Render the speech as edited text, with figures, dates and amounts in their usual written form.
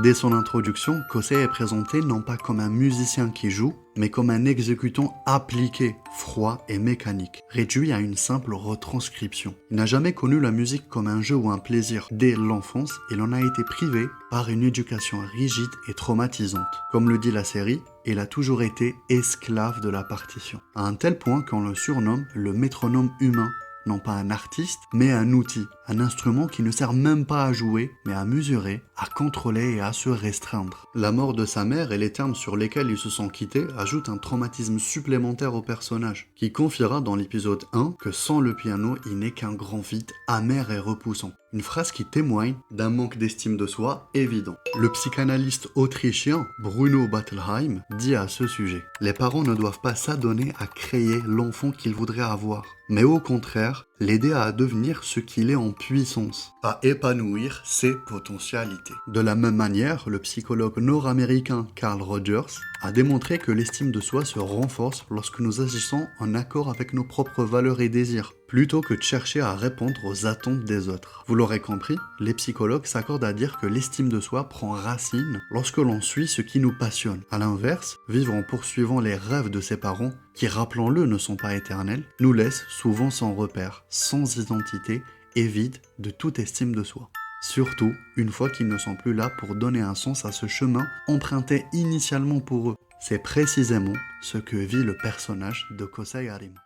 Dès son introduction, Kosei est présenté non pas comme un musicien qui joue, mais comme un exécutant appliqué, froid et mécanique, réduit à une simple retranscription. Il n'a jamais connu la musique comme un jeu ou un plaisir. Dès l'enfance, il en a été privé par une éducation rigide et traumatisante. Comme le dit la série, il a toujours été esclave de la partition, à un tel point qu'on le surnomme le métronome humain. Non pas un artiste, mais un outil, un instrument qui ne sert même pas à jouer, mais à mesurer, à contrôler et à se restreindre. La mort de sa mère et les termes sur lesquels ils se sont quittés ajoutent un traumatisme supplémentaire au personnage, qui confiera dans l'épisode 1 que sans le piano, il n'est qu'un grand vide amer et repoussant. Une phrase qui témoigne d'un manque d'estime de soi évident. Le psychanalyste autrichien Bruno Bettelheim dit à ce sujet « Les parents ne doivent pas s'adonner à créer l'enfant qu'ils voudraient avoir, mais au contraire, l'aider à devenir ce qu'il est en puissance, à épanouir ses potentialités. » De la même manière, le psychologue nord-américain Carl Rogers a démontré que l'estime de soi se renforce lorsque nous agissons en accord avec nos propres valeurs et désirs, plutôt que de chercher à répondre aux attentes des autres. Vous l'aurez compris, les psychologues s'accordent à dire que l'estime de soi prend racine lorsque l'on suit ce qui nous passionne. A l'inverse, vivre en poursuivant les rêves de ses parents, qui rappelons-le ne sont pas éternels, nous laisse souvent sans repère, sans identité et vide de toute estime de soi. Surtout, une fois qu'ils ne sont plus là pour donner un sens à ce chemin emprunté initialement pour eux. C'est précisément ce que vit le personnage de Kosei Arima.